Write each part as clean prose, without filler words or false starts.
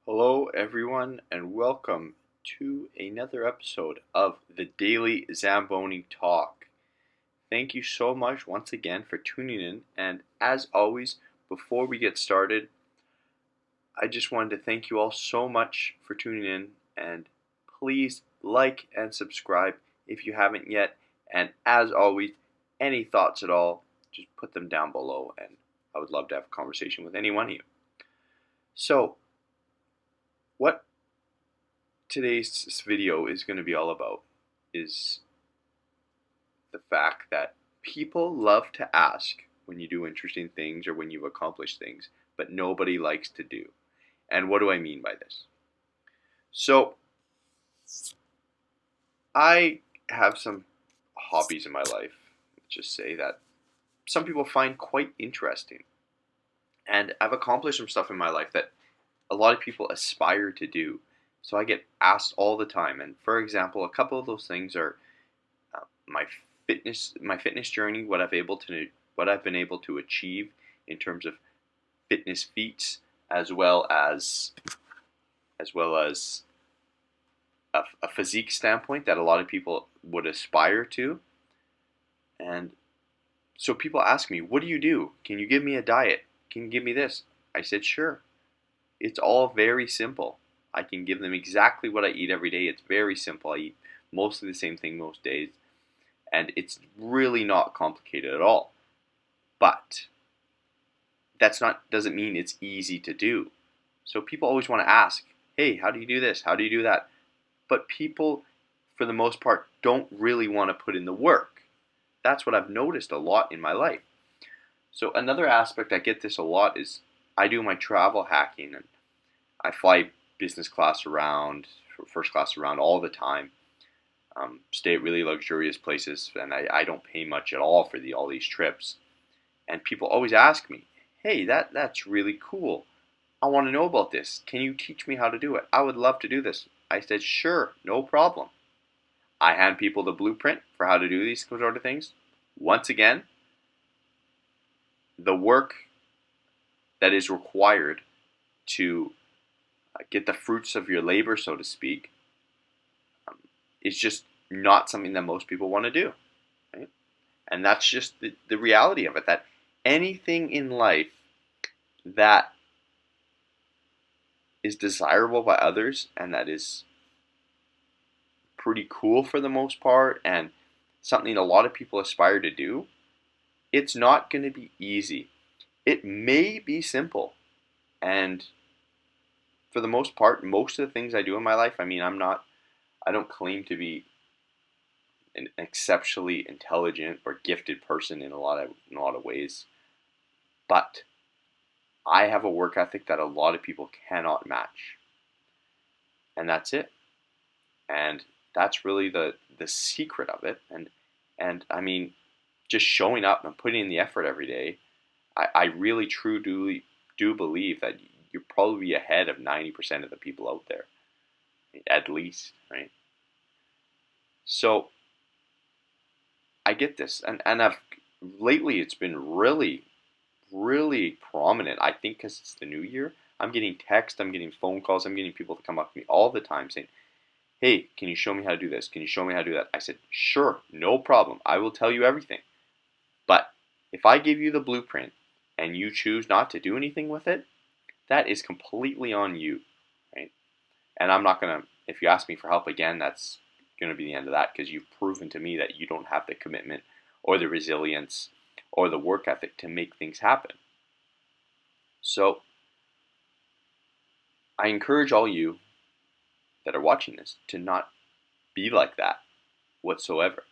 Hello, everyone, and welcome to another episode of the Daily Zamboni Talk. Thank you so much once again for tuning in, and as always, before we get started, I just wanted to thank you all so much for tuning in, and please like and subscribe if you haven't yet, and as always, any thoughts at all, just put them down below, and I would love to have a conversation with any one of you. So, what today's video is going to be all about is the fact that people love to ask when you do interesting things or when you've accomplished things, but nobody likes to do. And what do I mean by this? So, I have some hobbies in my life, let's just say, that some people find quite interesting. And I've accomplished some stuff in my life that a lot of people aspire to do. So I get asked all the time. And for example, a couple of those things are my fitness journey, what I've been able to achieve in terms of fitness feats, as well as a physique standpoint that a lot of people would aspire to. And so people ask me, "What do you do? Can you give me a diet? Can you give me this?" I said, "Sure." It's all very simple. I can give them exactly what I eat every day. It's very simple. I eat mostly the same thing most days. And it's really not complicated at all. But doesn't mean it's easy to do. So people always want to ask, "Hey, how do you do this? How do you do that?" But people, for the most part, don't really want to put in the work. That's what I've noticed a lot in my life. So another aspect, I get this a lot, is I do my travel hacking, and I fly business class around, first class around all the time. Stay at really luxurious places, and I don't pay much at all for all these trips. And people always ask me, "Hey, that's really cool. I want to know about this. Can you teach me how to do it? I would love to do this." I said, "Sure, no problem." I hand people the blueprint for how to do these sort of things. Once again, the work that is required to get the fruits of your labor, so to speak, is just not something that most people want to do. Right? And that's just the reality of it, that anything in life that is desirable by others and that is pretty cool for the most part and something a lot of people aspire to do, it's not going to be easy. It may be simple. And for the most part, most of the things I do in my life, I mean, I don't claim to be an exceptionally intelligent or gifted person in a lot of ways, but I have a work ethic that a lot of people cannot match, and that's it. And that's really the secret of it. And I mean, just showing up and putting in the effort every day, I really truly do believe that you're probably ahead of 90% of the people out there, at least, right? So I get this, and I've lately it's been really, really prominent. I think because it's the new year, I'm getting texts, I'm getting phone calls, I'm getting people to come up to me all the time saying, "Hey, can you show me how to do this? Can you show me how to do that?" I said, "Sure, no problem. I will tell you everything. But if I give you the blueprint and you choose not to do anything with it, that is completely on you, right? And I'm not gonna. If you ask me for help again, that's gonna be the end of that because you've proven to me that you don't have the commitment or the resilience or the work ethic to make things happen." So I encourage all you that are watching this to not be like that whatsoever.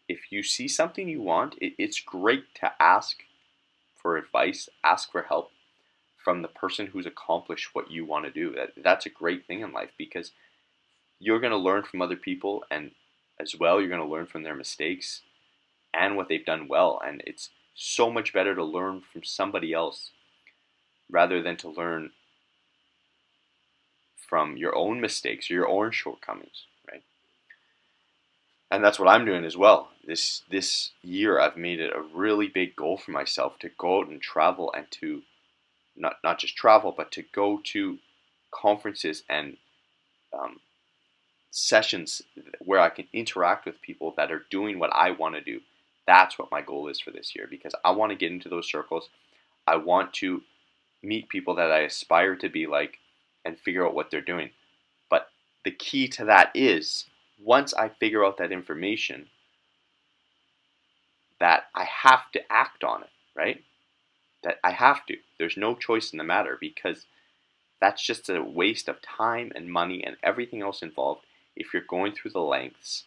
If you see something you want, it's great to ask for advice, ask for help from the person who's accomplished what you want to do. That's a great thing in life because you're going to learn from other people, and as well, you're going to learn from their mistakes and what they've done well. And it's so much better to learn from somebody else rather than to learn from your own mistakes or your own shortcomings, right? And that's what I'm doing as well. This year, I've made it a really big goal for myself to go out and travel, and to not just travel, but to go to conferences and sessions where I can interact with people that are doing what I want to do. That's what my goal is for this year, because I want to get into those circles. I want to meet people that I aspire to be like and figure out what they're doing. But the key to that is once I figure out that information, that I have to act on it, right? That I have to. There's no choice in the matter, because that's just a waste of time and money and everything else involved if you're going through the lengths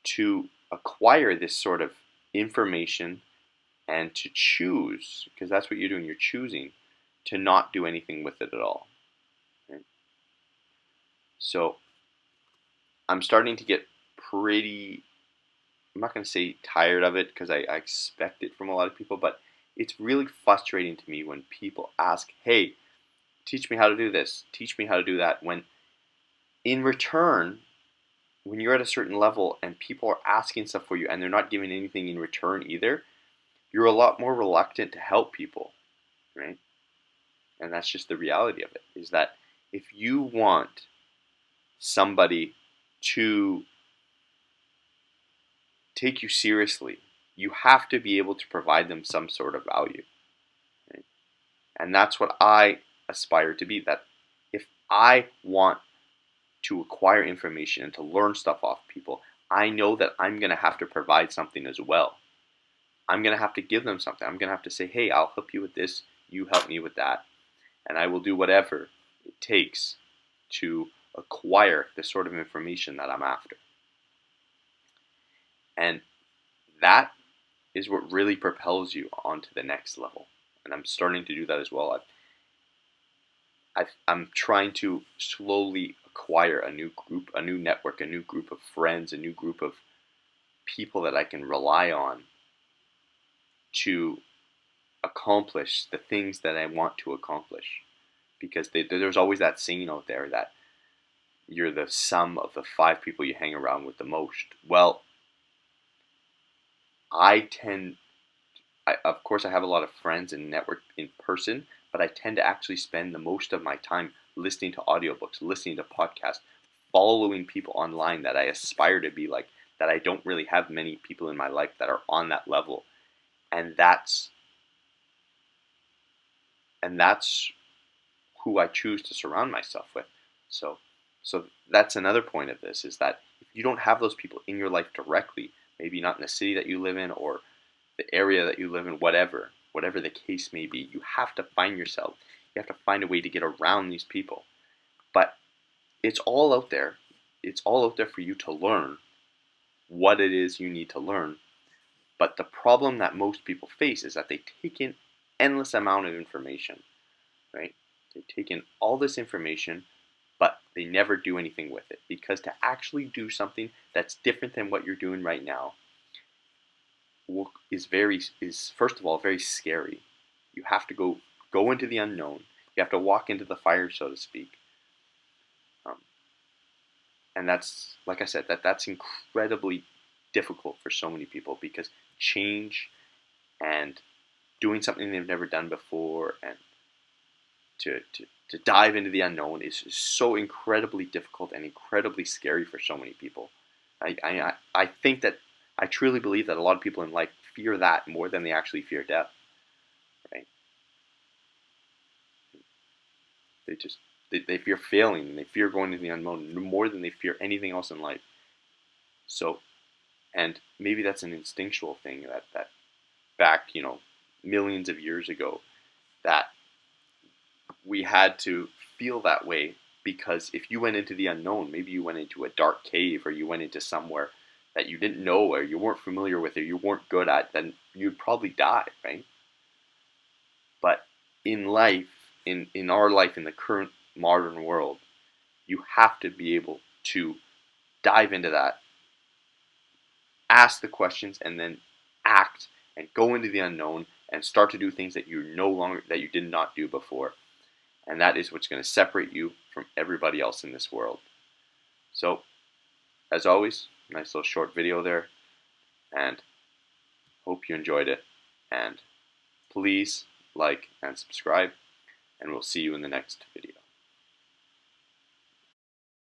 to acquire this sort of information and to choose, because that's what you're doing, you're choosing to not do anything with it at all. Right? So I'm starting to get pretty, I'm not going to say tired of it, because I expect it from a lot of people, but it's really frustrating to me when people ask, hey, teach me how to do this, teach me how to do that, when in return, when you're at a certain level and people are asking stuff for you and they're not giving anything in return either, you're a lot more reluctant to help people, right? And that's just the reality of it, is that if you want somebody to take you seriously, you have to be able to provide them some sort of value, right? And that's what I aspire to be, that if I want to acquire information and to learn stuff off people, I know that I'm going to have to provide something as well. I'm going to have to give them something. I'm going to have to say, hey, I'll help you with this, you help me with that, and I will do whatever it takes to acquire the sort of information that I'm after. And that is what really propels you onto the next level. And I'm starting to do that as well. I'm trying to slowly acquire a new group, a new network, a new group of friends, a new group of people that I can rely on to accomplish the things that I want to accomplish. Because there's always that saying out there that you're the sum of the 5 people you hang around with the most. Well, of course, I have a lot of friends and network in person, but I tend to actually spend the most of my time listening to audiobooks, listening to podcasts, following people online that I aspire to be like, that I don't really have many people in my life that are on that level. And that's who I choose to surround myself with. So that's another point of this, is that if you don't have those people in your life directly, maybe not in the city that you live in or the area that you live in, whatever the case may be, you have to find yourself. You have to find a way to get around these people. But it's all out there. It's all out there for you to learn what it is you need to learn. But the problem that most people face is that they take in endless amount of information, right? They take in all this information, but they never do anything with it. Because to actually do something that's different than what you're doing right now is first of all very scary. You have to go into the unknown. You have to walk into the fire, so to speak. And that's, like I said, that's incredibly difficult for so many people, because change and doing something they've never done before and to dive into the unknown is so incredibly difficult and incredibly scary for so many people. I think that I truly believe that a lot of people in life fear that more than they actually fear death. Right? They fear failing, and they fear going into the unknown more than they fear anything else in life. So, and maybe that's an instinctual thing that back, millions of years ago, that we had to feel that way, because if you went into the unknown, maybe you went into a dark cave or you went into somewhere that you didn't know or you weren't familiar with or you weren't good at, then you'd probably die, right? But in life, in our life, in the current modern world, you have to be able to dive into that, ask the questions, and then act and go into the unknown and start to do things that you did not do before. And that is what's going to separate you from everybody else in this world. So, as always, nice little short video there, and hope you enjoyed it. And please like and subscribe, and we'll see you in the next